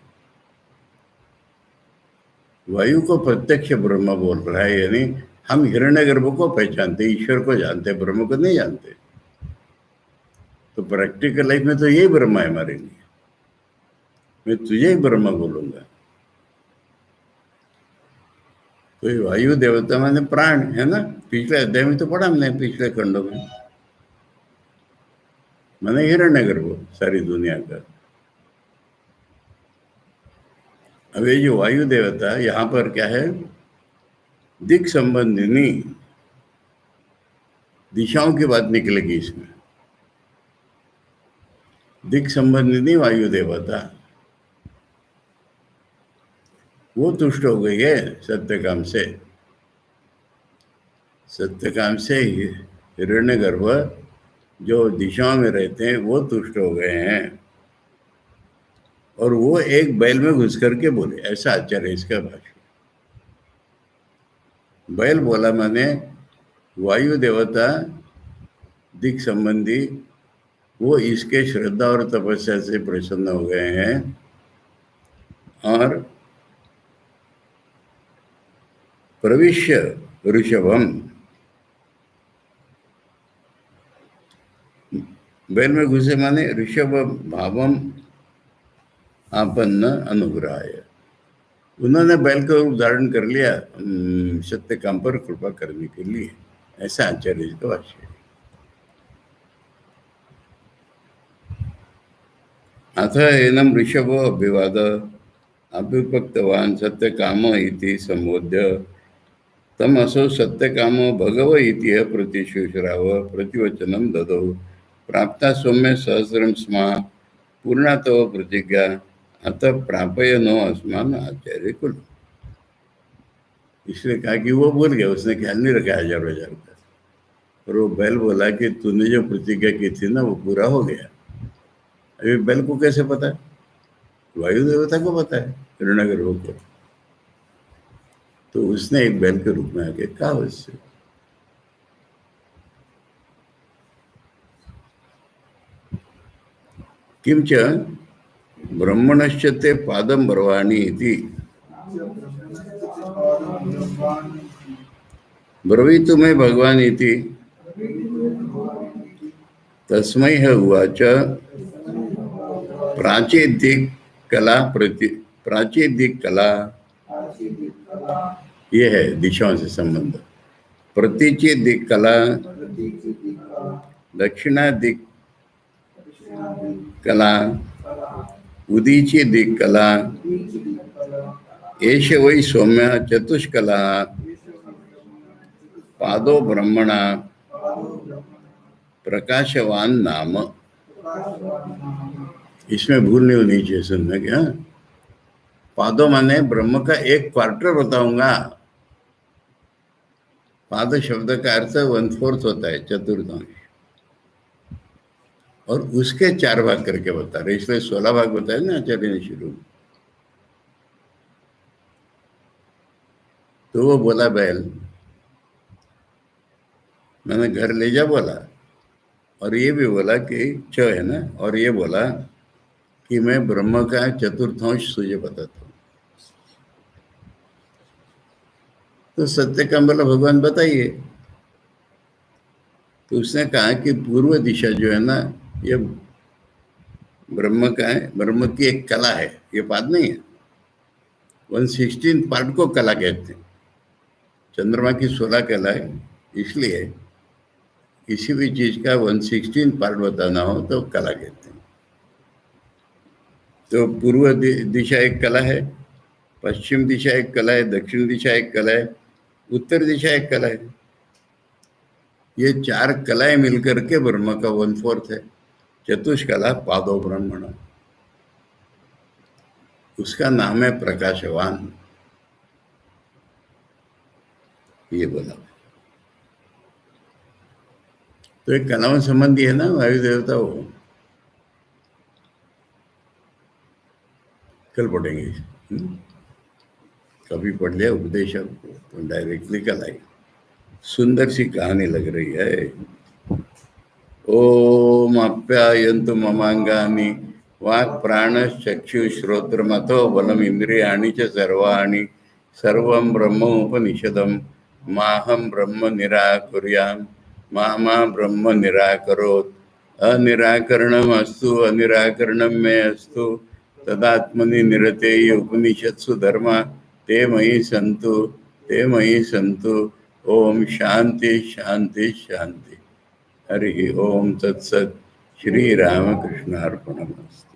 वायु को प्रत्यक्ष ब्रह्म बोल रहा है, यानी हम हिरण्यगर्भ को पहचानते, ईश्वर को जानते, ब्रह्म को नहीं जानते। तो प्रैक्टिकल लाइफ में तो यही ब्रह्म है हमारे लिए। मैं तुझे ही ब्रह्म बोलूंगा। तो ये वायु देवता माने प्राण है ना, पिछले अध्याय में तो पढ़ा हमने, पिछले खंडों में। माने हिरण्यगर्भ सारी दुनिया का। अब ये जो वायु देवता यहाँ पर क्या है, दिक संबंधिनी दिशाओं की बात निकलेगी इसमें। दिक संबंधिनी वायु देवता वो तुष्ट हो गई है सत्यकाम से। सत्यकाम से हिरण्यगर्भ जो दिशाओं में रहते हैं वो तुष्ट हो गए हैं, और वो एक बैल में घुस करके बोले, ऐसा आचार्य इसका भाष्य। बैल बोला माने वायु देवता दिक संबंधी वो इसके श्रद्धा और तपस्या से प्रसन्न हो गए हैं, और प्रविश्य ऋषभम, बैल में घुसे माने ऋषभ भावम आपन्न अनुग्रह है। उन्होंने बैल का रूप धारण कर लिया सत्य काम पर कृपा करने के लिए, ऐसा आचार्य का भाष्य है। अथ एनम ऋषभो अभिवाद अभ्युपक्तवान सत्य काम इति संबोध्य तम असो सत्य काम भगव इति प्रतिशुश्राव प्रतिवचनम ददौ प्राप्ता सौम्य सहस्रम स्मा पूर्णातव प्रतिज्ञा अतः प्रापय नो अस्मान आचार्य कुल। इसलिए कहा कि वो भूल गया, उसने ख्याल नहीं रखा हजारों हजार का। और वो बैल बोला कि तूने जो प्रतिज्ञा की थी ना वो पूरा हो गया। अभी बैल को कैसे पता है? वायु देवता को पता है, हिरण्यगर्भ को। तो उसने एक बैल के रूप में आके कहा उससे। किंच ब्रह्मणश्च ते पादम ब्रवाणी इति ब्रवीतु मे भगवान इति तस्मै ह उवाच प्राचीदिक कला प्राचीदिक कला, ये है दिशाओं से संबंध। प्रतीची दिक कला, दक्षिणा दिक कला, उदीची दिक कला, एष वै सौम्य चतुष्कला पादो ब्रह्मणा प्रकाशवान नाम। इसमें भूल नहीं होनी चाहिए सुनने क्या। पादों माने ब्रह्म का एक क्वार्टर बताऊंगा। पाद शब्द का अर्थ 1/4 होता है, चतुर्थांश, और उसके 4 भाग करके बता रहे, इसलिए 16 भाग बताए ना आचार्य ने शुरू में। तो वो बोला बैल, मैंने घर ले जा बोला, और ये भी बोला कि च है ना, और ये बोला कि मैं ब्रह्म का चतुर्थांश तुझे बताता हूँ। तो सत्य का बोला भगवान बताइए। तो उसने कहा कि पूर्व दिशा जो है ना, ये ब्रह्म का है, ब्रह्म की एक कला है, ये पाद नहीं है। 1/16 पार्ट को कला कहते हैं। चंद्रमा की 16 कला है, इसलिए किसी भी चीज का 1/16 पार्ट बताना हो तो कला कहते हैं। तो पूर्व दिशा एक कला है, पश्चिम दिशा एक कला है, दक्षिण दिशा एक कला है, उत्तर दिशा एक कला है। ये 4 कलाएं मिलकर के ब्रह्म का 1/4 है। चतुष्कला पादो ब्रह्मण, उसका नाम है प्रकाशवान, ये बोला। तो एक कलाओं संबंधी है ना वायु देवता, वो कल पढ़ेंगे। कभी पढ़ लिया उपदेश तो डायरेक्टली कल आई। सुंदर सी कहानी लग रही है। ओम आप्यायन्तु ममांगानि वाक् प्राणश्चक्षु श्रोत्रमथो बलम इंद्रियाणि च सर्वाणि सर्वं ब्रह्मोपनिषदं माहं ब्रह्म निराकुर्यां मा ब्रह्म निराकरोत्। अनिराकरणम् अस्तु अनिराकरणं मे अस्तु तदात्मनि निरतेय उपनिषत्सु धर्मा ते मयि सन्तु। ओम शांति शांति शांति। हरि ओम तत्सत। श्री रामकृष्णार्पणमस्तु।